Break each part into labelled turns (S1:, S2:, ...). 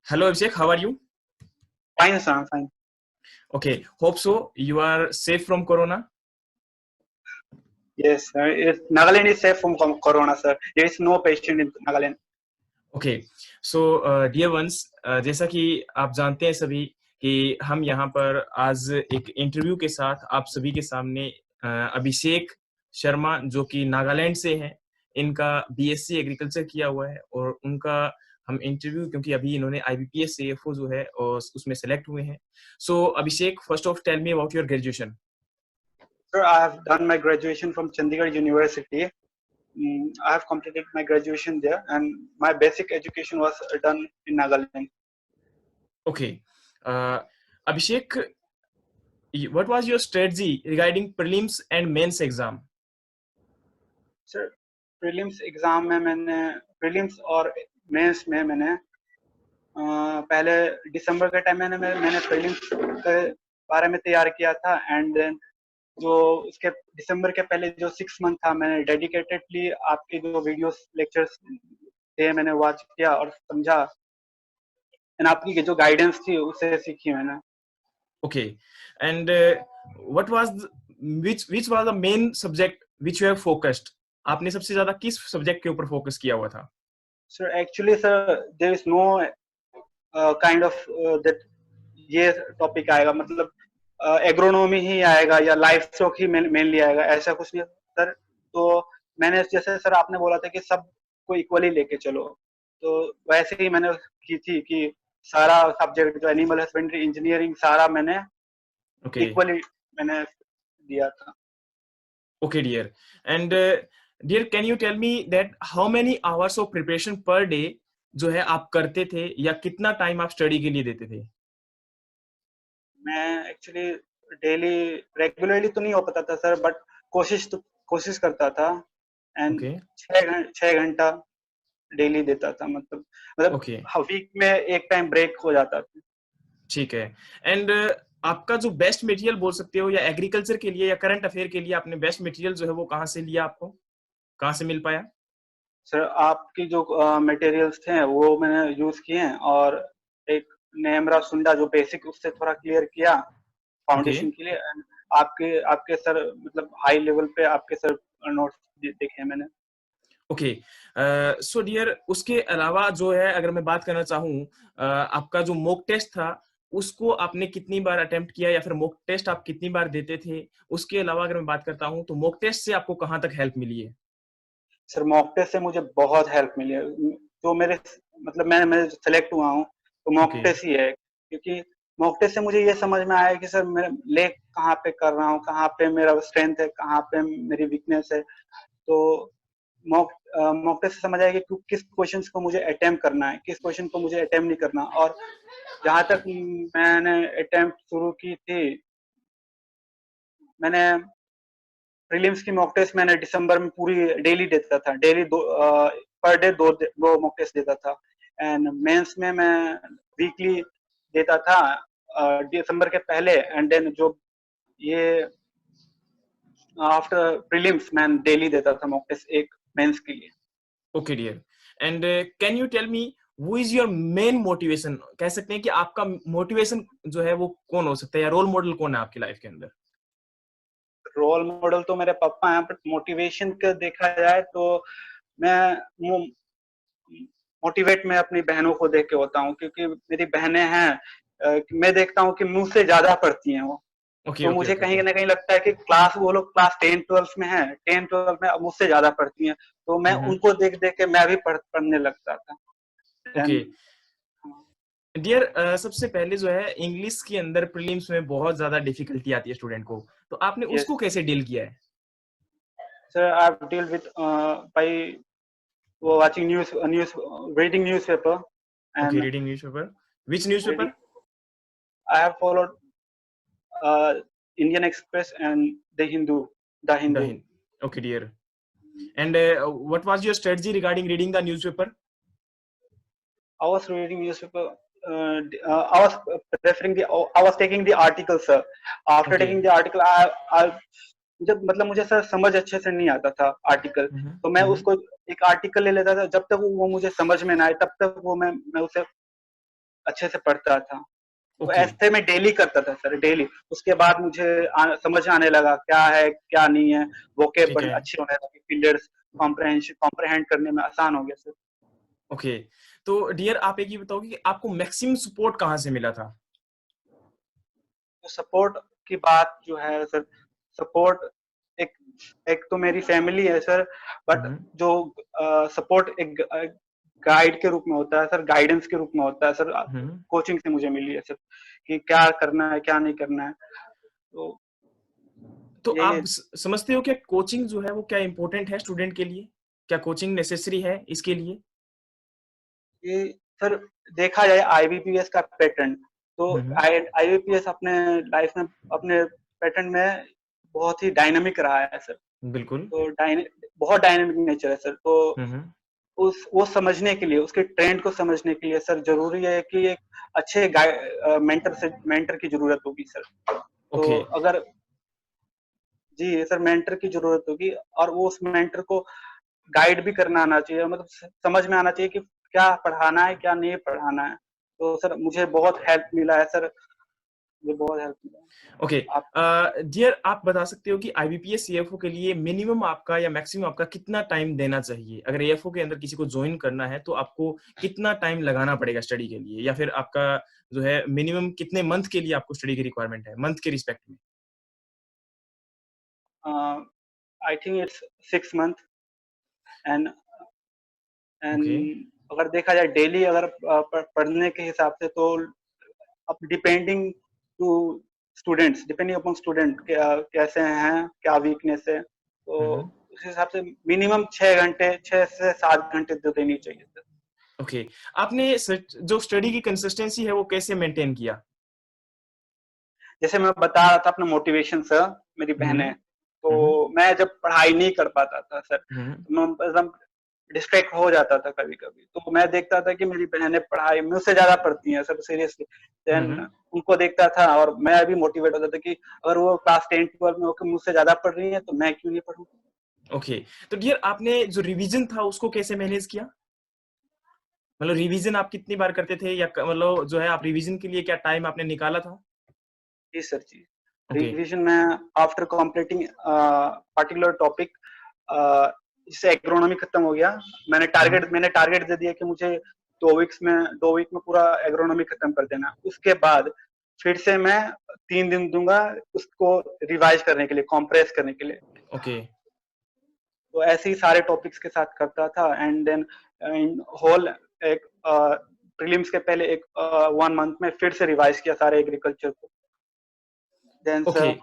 S1: Hello, Abhishek. How are you?
S2: Fine, sir. I'm fine.
S1: Okay. Hope so. You are safe from Corona.
S2: Yes, Nagaland is safe from corona, sir. There is no patient in Nagaland.
S1: Okay so dear ones, जैसा कि आप जानते हैं सभी कि हम यहाँ पर आज एक इंटरव्यू के साथ आप सभी के सामने अभिषेक शर्मा जो कि नागालैंड से हैं, इनका बीएससी एग्रीकल्चर किया हुआ है और उनका हम इंटरव्यू, क्योंकि अभी इन्होंने आईबीपीएस सीएफओ जो है और उसमें सेलेक्ट हुए हैं. So Abhishek, first of tell me about your graduation.
S2: Sir, I have done my graduation from Chandigarh University. I have completed my graduation there, and my basic education was done in Nagaland.
S1: Okay. Abhishek, what was your strategy regarding prelims and mains exam?
S2: Sir, prelims exam में मैंने prelims और mains में मैंने पहले दिसंबर के time में मैंने prelims के बारे में तैयार किया था, एंड देन जो उसके दिसंबर के पहले जो 6 मंथ था मैंने डेडिकेटेडली आपके जो वीडियोस लेक्चर्स थे मैंने वॉच किया और समझा, एंड आपकी जो गाइडेंस थी उससे सीखी मैंने.
S1: Okay. And what was which was the main subject which you have focused? आपने सबसे ज्यादा किस सब्जेक्ट के ऊपर फोकस किया हुआ था?
S2: Sir actually sir there is no kind of that ये टॉपिक आएगा, मतलब एग्रोनॉमी ही आएगा या लाइफ स्टॉक ही मेनली आएगा, ऐसा कुछ नहीं सर. तो मैंने जैसे सर आपने बोला था कि सबको इक्वली लेके चलो, तो वैसे ही मैंने की थी कि सारा सब्जेक्ट जो एनिमल हस्बेंड्री, इंजीनियरिंग, सारा मैंने इक्वली मैंने दिया था.
S1: Okay, dear. And dear, can you tell me that how many hours of preparation per day जो है आप करते थे या कितना टाइम आप स्टडी के लिए देते थे?
S2: मैं एक्चुअली डेली रेगुलरली तो नहीं हो पाता था सर, बट कोशिश करता था, एंड
S1: Okay.
S2: 6 घंटा डेली देता था, मतलब
S1: Okay.
S2: वीक में एक टाइम ब्रेक हो जाता था.
S1: ठीक है. एंड आपका जो बेस्ट मटेरियल बोल सकते हो या एग्रीकल्चर के लिए या करंट अफेयर के लिए आपने बेस्ट मटेरियल जो है वो कहाँ से लिया, आपको कहाँ से मिल पाया?
S2: सर आपकी जो मटेरियल्स थे वो मैंने यूज किए हैं, और एक नेमरा सुंडा जो बेसिक उससे थोड़ा क्लियर किया
S1: ओके.
S2: फाउंडेशन के लिए, and आपके आपके सर मतलब हाई लेवल पे आपके सर नोट्स देखे हैं मैंने.
S1: ओके. सो डियर, उसके अलावा जो है अगर मैं बात करना चाहूँ, आपका जो मॉक टेस्ट था उसको आपने कितनी बार अटेम्प्ट किया या फिर मॉक टेस्ट आप कितनी बार देते थे? उसके अलावा अगर मैं बात करता हूँ तो मॉक टेस्ट से आपको कहाँ तक हेल्प मिली है?
S2: सर मॉक टेस्ट से मुझे बहुत हेल्प मिली है. जो मेरे मतलब मैं सेलेक्ट हुआ हूँ तो मॉक
S1: ओके.
S2: टेस्ट ही है, क्योंकि मॉक टेस्ट से मुझे ये समझ में आया कि सर मैं लेग कहाँ पे कर रहा हूँ, कहाँ पे मेरा स्ट्रेंथ है, कहाँ पे मेरी वीकनेस है. तो मॉक मॉक टेस्ट से समझ आया कि किस क्वेश्चन को मुझे अटेम्प्ट करना है, किस क्वेश्चन को मुझे अटेम्प्ट नहीं करना. और जहाँ तक मैंने अटेम्प्ट शुरू की थी, मैंने प्रीलिम्स की मॉक टेस्ट मैंने दिसंबर में पूरी डेली देता था, डेली पर डे दो मॉक टेस्ट देता था, एंड मेंस में मैं वीकली देता था दिसंबर के पहले, एंड देन जो ये आफ्टर प्रीलिम्स मैं डेली देता था मॉक टेस्ट एक मेंस के लिए.
S1: Okay dear. And can you tell me who is your main motivation? कह सकते हैं कि आपका मोटिवेशन जो है वो कौन हो सकता है या रोल मॉडल कौन है आपकी लाइफ के अंदर?
S2: रोल मॉडल तो मेरे पापा हैं, बट मोटिवेशन का देखा जाए तो मैं मोटिवेट मैं अपनी बहनों को देख के होता हूँ, क्योंकि मेरी बहनें हैं, मैं देखता हूँ कि मुझसे ज्यादा पढ़ती हैं वो.
S1: ओके
S2: तो
S1: ओके
S2: मुझे
S1: ओके
S2: कहीं
S1: ओके.
S2: ना कहीं लगता है कि वो लोग क्लास 10-12 में हैं, 10-12 में मुझसे ज्यादा पढ़ती हैं, तो मैं उनको देख देख के मैं भी पढ़ने लगता था.
S1: ओके
S2: Then,
S1: डियर, सबसे पहले जो है इंग्लिश के अंदर प्रीलिम्स में बहुत ज्यादा डिफिकल्टी आती है स्टूडेंट को, तो आपने
S2: yes,
S1: उसको कैसे डील किया है?
S2: sir, I've dealt with by watching reading newspaper,
S1: okay,
S2: and
S1: reading newspaper. Which newspaper?
S2: reading. I have followed uh, Indian Express and the Hindu. The
S1: the
S2: Hindu.
S1: हिंद. Okay dear. And what was your strategy regarding reading the newspaper?
S2: I was reading newspaper. I was I was taking the article, sir. After
S1: okay.
S2: taking the article, जब मतलब मुझे sir समझ अच्छे से नहीं आता था आर्टिकल, तो मैं उसको एक आर्टिकल ले लेता था, जब तक वो मुझे समझ में ना आए तब तक वो मैं उसे अच्छे से पढ़ता था। तो
S1: ओके,
S2: ऐसे मैं डेली करता था सर, डेली। उसके बाद मुझे समझ आने लगा क्या है क्या नहीं है,
S1: ठीक
S2: वोकेब
S1: है।
S2: अच्छे होने लगे, फील्डर्स कॉम्प्रहेंशन कॉम्प्रहेंड करने में आसान हो गया सर।
S1: ओके, तो डियर आप एक ये बताओगे कि आपको मैक्सिमम सपोर्ट कहाँ से मिला था?
S2: तो सपोर्ट की बात जो है सर, सपोर्ट एक एक तो मेरी फैमिली है सर, बट
S1: हुँ,
S2: जो सपोर्ट एक गाइड के रूप में होता है सर, गाइडेंस के रूप में होता है सर,
S1: हुँ।
S2: कोचिंग से मुझे मिली है सर, कि क्या करना है क्या नहीं करना है। तो
S1: तो
S2: यही है।
S1: आप समझते हो कि कोचिंग जो है वो क्या इम्पोर्टेंट है स्टूडेंट के लिए? क्या कोचिंग नेसेसरी है इसके लिए?
S2: ये सर देखा जाए आईबीपीएस का पैटर्न, तो
S1: हुँ, हुँ।
S2: आईबीपीएस अपने लाइफ में अपने पैटर्न में बहुत ही डायनामिक रहा है सर।
S1: बिल्कुल।
S2: तो बहुत डायनामिक नेचर है सर। तो
S1: हुँ, हुँ।
S2: उस वो समझने के लिए, उसके ट्रेंड को समझने के लिए सर जरूरी है कि एक अच्छे मेंटर की जरूरत होगी सर। तो
S1: ओके,
S2: अगर जी सर, मेंटर की जरूरत होगी, और वो उस मेंटर को गाइड भी करना आना चाहिए, मतलब समझ में आना चाहिए कि क्या पढ़ाना है क्या नहीं पढ़ाना है। तो सर मुझे बहुत हेल्प मिला है सर, मुझे बहुत हेल्प मिला है।
S1: ओके।
S2: आप
S1: डियर आप बता सकते हो कि आईबीपीएस सीएफओ के लिए मिनिमम आपका या मैक्सिमम आपका कितना टाइम देना चाहिए? अगर एएफओ के अंदर किसी को जॉइन करना है तो आपको कितना टाइम लगाना पड़ेगा स्टडी के लिए? या फिर आपका जो है मिनिमम कितने मंथ के लिए आपको स्टडी की रिक्वायरमेंट है? मंथ के रिस्पेक्ट में?
S2: I think it's 6 month. And
S1: okay,
S2: and अगर देखा जाए डेली, अगर पढ़ने के हिसाब से, तो अब टू डिपेंडिंग अपॉन स्टूडेंट कैसे हैं, क्या वीकनेस है, तो
S1: हुँ, हुँ।
S2: उस हिसाब से मिनिमम 6 घंटे, 6 से 7 घंटे तो देनी चाहिए सर।
S1: ओके, आपने जो स्टडी की कंसिस्टेंसी है वो कैसे मेंटेन किया?
S2: जैसे मैं बता रहा था अपना मोटिवेशन सर, मेरी
S1: हुँ,
S2: बहनें, तो
S1: हुँ, हुँ,
S2: मैं जब पढ़ाई नहीं कर पाता था सर,
S1: हुँ,
S2: तो मैं एकदम डिस्ट्रैक्ट हो जाता था कभी कभी, तो मैं देखता था कि मेरी बहनें पढ़ाई मुझसे ज्यादा पढ़ती हैं सर, सीरियसली।
S1: हुँ,
S2: देन
S1: हुँ।
S2: उनको देखता था और मैं भी मोटिवेट होता था कि अगर वो क्लास 10 12 में होकर मुझसे ज्यादा पढ़ रही है तो मैं क्यों नहीं पढ़ूं।
S1: ओके, तो डियर आपने जो रिवीजन था उसको कैसे मैनेज किया? मतलब रिवीजन आप कितनी बार करते थे या मतलब जो है आप रिवीजन के लिए क्या टाइम आपने निकाला था?
S2: जी सर जी।
S1: ओके।
S2: रिवीजन में आफ्टर कंप्लीटिंग पर्टिकुलर टॉपिक, जैसे एग्रोनॉमी खत्म हो गया,
S1: हाँ,
S2: मैंने टारगेट दे दिया कि मुझे 2 वीक में पूरा एग्रोनॉमी खत्म कर देना। उसके बाद फिर से मैं 3 दिन दूंगा उसको रिवाइज करने के लिए, कॉम्प्रेस करने के लिए।
S1: ओके,
S2: तो ऐसे ही सारे टॉपिक्स के साथ करता था, एंड देन होल एक प्रीलिम्स के पहले एक 1 मंथ में फिर से रिवाइज किया सारे एग्रीकल्चर को। Then
S1: okay.
S2: सर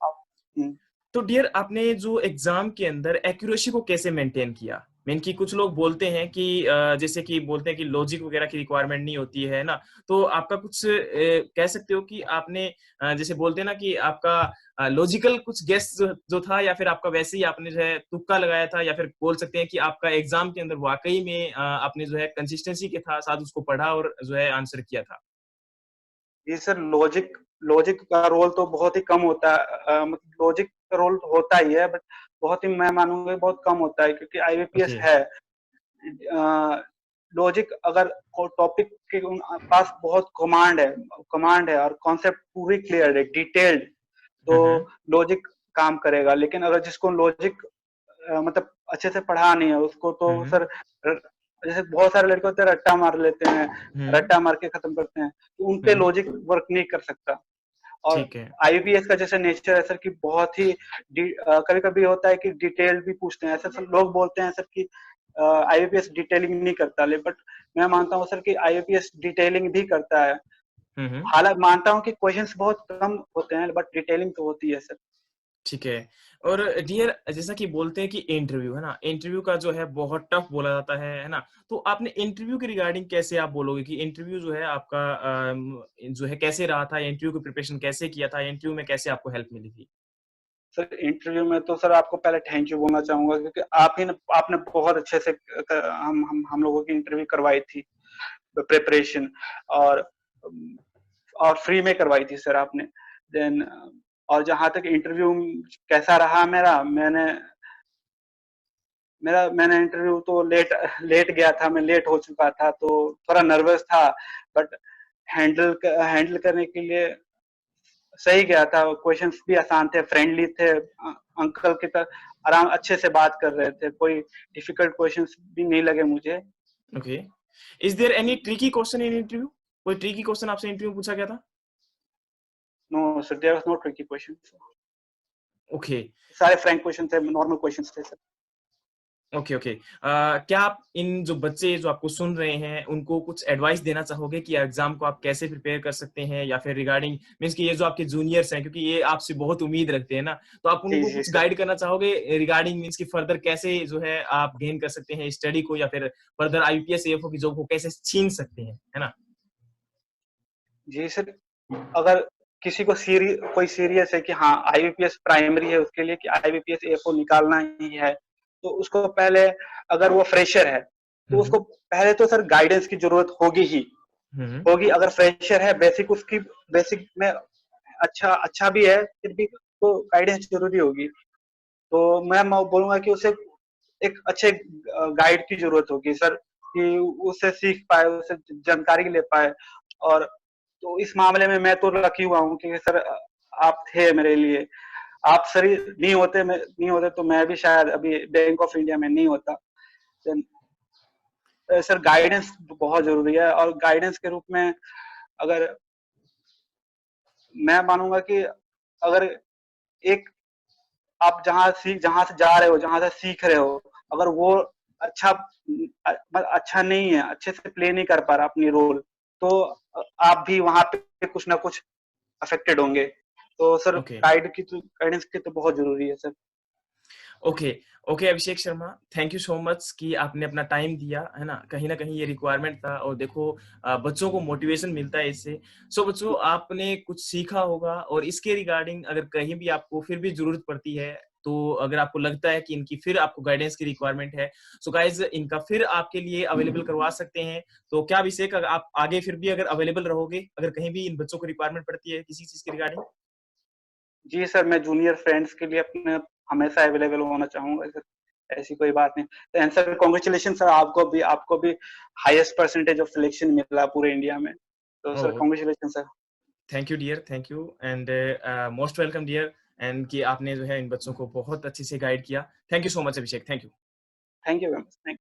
S2: आप
S1: तो डियर आपने जो एग्ज़ाम के अंदर एक्यूरेसी को कैसे मेंटेन किया? मीन कि कुछ लोग बोलते हैं कि जैसे कि बोलते हैं कि लॉजिक वगैरह की रिक्वायरमेंट नहीं होती है ना? तो आपका कुछ कह सकते हो कि आपने जैसे बोलते हैं ना कि आपका लॉजिकल कुछ गेस जो जो था या फिर आपका वैसे ही आपने जो है तुक्का लगाया था या फिर बोल सकते हैं कि आपका एग्ज़ाम के अंदर वाक़ई में आपने जो है कंसिस्टेंसी के था साथ उसको पढ़ा और जो है आंसर किया था?
S2: जी सर, लॉजिक लॉजिक का रोल तो बहुत ही कम होता है, मतलब लॉजिक का रोल तो होता ही है, बट बहुत ही, मैं मानूंगा बहुत कम होता है, क्योंकि आईबीपीएस
S1: ओके।
S2: है। लॉजिक अगर टॉपिक के पास बहुत कमांड है और कॉन्सेप्ट पूरी क्लियर है, डिटेल्ड, तो
S1: हुँ, हुँ।
S2: लॉजिक काम करेगा। लेकिन अगर जिसको लॉजिक मतलब अच्छे से पढ़ा नहीं है उसको तो
S1: हुँ, हुँ।
S2: सर, जैसे बहुत सारे लड़के होते हैं रट्टा मार लेते हैं,
S1: हुँ,
S2: रट्टा मार के खत्म करते हैं, तो उन पे
S1: हुँ।
S2: लॉजिक वर्क नहीं कर सकता। और
S1: ठीक है।
S2: आईबीपीएस का जैसे नेचर है सर कि बहुत ही कभी कभी होता है कि डिटेल भी पूछते हैं, ऐसे सब लोग बोलते हैं सर कि आईबीपीएस डिटेलिंग नहीं करता, ले बट मैं मानता हूँ सर कि आईबीपीएस डिटेलिंग भी करता है।
S1: हुँ, हुँ।
S2: हालांकि मानता हूँ कि क्वेश्चंस बहुत कम होते हैं, बट डिटेलिंग तो होती है सर।
S1: ठीक है। और डियर जैसा कि बोलते हैं कि इंटरव्यू, है ना? इंटरव्यू का जो है बहुत टफ बोला जाता है ना? तो आपने इंटरव्यू के रिगार्डिंग कैसे आप बोलोगे कि इंटरव्यू जो है आपका जो है कैसे रहा था? इंटरव्यू की प्रिपरेशन कैसे किया था? इंटरव्यू में कैसे आपको हेल्प मिली थी?
S2: सर इंटरव्यू में तो सर आपको पहले थैंक यू बोलना चाहूंगा, क्योंकि आपने बहुत अच्छे से हम लोगों की इंटरव्यू करवाई थी, प्रिपरेशन, और फ्री में करवाई थी सर आपने। देन और जहाँ तक इंटरव्यू कैसा रहा मेरा, मैंने इंटरव्यू तो लेट गया था, मैं लेट हो चुका था, तो थोड़ा नर्वस था, बट हैंडल करने के लिए सही गया था। क्वेश्चंस भी आसान थे, फ्रेंडली थे, अंकल की तरह आराम अच्छे से बात कर रहे थे, कोई डिफिकल्ट क्वेश्चंस भी नहीं लगे मुझे।
S1: Okay. Is there any tricky question in interview? कोई ट्रिकी क्वेश्चन आपसे इंटरव्यू पूछा गया था?
S2: No sir, there was no tricky questions,
S1: okay.
S2: सारे फ्रैंक क्वेश्चन थे, नॉर्मल क्वेश्चंस थे सर।
S1: Okay, okay. क्या आप इन जो बच्चे जो आपको सुन रहे हैं, उनको कुछ एडवाइस देना चाहोगे कि एग्ज़ाम को आप कैसे प्रिपेयर कर सकते हैं? या फिर रिगार्डिंग मीन्स कि ये जो आपके जूनियर्स हैं, क्योंकि ये आपसे बहुत उम्मीद रखते हैं ना, तो आप
S2: जी
S1: उनको
S2: जी
S1: कुछ
S2: सर।
S1: गाइड करना चाहोगे रिगार्डिंग मीन्स कि फर्दर कैसे जो है आप गेन कर सकते हैं स्टडी को या फिर फर्दर आईपीएस, एएफओ की जॉब को कैसे छीन सकते हैं, है ना?
S2: जी सर, अगर किसी को कोई सीरियस है कि हाँ आईबीपीएस प्राइमरी है उसके लिए, कि आईबीपीएस एएफओ निकालना ही है, तो उसको पहले, अगर वो फ्रेशर है तो
S1: हुँ,
S2: उसको
S1: हुँ।
S2: पहले तो सर गाइडेंस की जरूरत होगी ही
S1: हुँ, हुँ।
S2: होगी। अगर फ्रेशर है, बेसिक में अच्छा अच्छा भी है, फिर भी तो गाइडेंस जरूरी होगी। तो मैं बोलूंगा कि उसे एक अच्छे गाइड की जरूरत होगी सर, कि उससे सीख पाए, उससे जानकारी ले पाए। और तो इस मामले में मैं तो लकी हुआ हूँ कि सर आप थे मेरे लिए। आप सर नहीं होते तो मैं भी शायद अभी बैंक ऑफ इंडिया में नहीं होता। सर गाइडेंस बहुत जरूरी है, और गाइडेंस के रूप में अगर मैं मानूंगा कि अगर एक आप जहां से जा रहे हो, जहां से सीख रहे हो, अगर वो अच्छा अच्छा नहीं है, अच्छे से प्ले नहीं कर पा रहा अपनी रोल, तो आप भी वहां पे कुछ ना कुछ अफेक्टेड होंगे। तो सर
S1: ओके।
S2: गाइडेंस की तो बहुत जरूरी है sir.
S1: Okay, okay Abhishek Sharma, thank you so much कि आपने अपना टाइम दिया, है ना? कहीं न कहीं ये रिक्वायरमेंट था और देखो बच्चों को मोटिवेशन मिलता है इससे। सो बच्चों आपने कुछ सीखा होगा और इसके रिगार्डिंग अगर कहीं भी आपको फिर भी ज़रूरत पड़ती है, तो अगर आपको लगता है कि इनकी फिर आपको गाइडेंस की रिक्वायरमेंट है, सो गाइज़ इनका फिर आपके लिए अवेलेबल करवा सकते हैं। तो क्या अभिषेक अगर आप आगे फिर भी अगर अवेलेबल रहोगे, अगर कहीं भी इन बच्चों को रिक्वायरमेंट पड़ती है किसी चीज़ के रिगार्डिंग?
S2: जी सर, मैं जूनियर फ्रेंड्स के लिए अपने हमेशा अवेलेबल होना चाहूंगा सर, ऐसी कोई बात नहीं। एंड सर कांग्रेचुलेशन सर, आपको भी हाईएस्ट परसेंटेज ऑफ सिलेक्शन मिला पूरे इंडिया में, तो sir
S1: oh!
S2: Congratulation sir.
S1: Thank you dear, thank you and most welcome dear and कि आपने जो है इन बच्चों को बहुत अच्छे से गाइड किया। Thank you so much Abhishek, thank you.
S2: Thank you very much.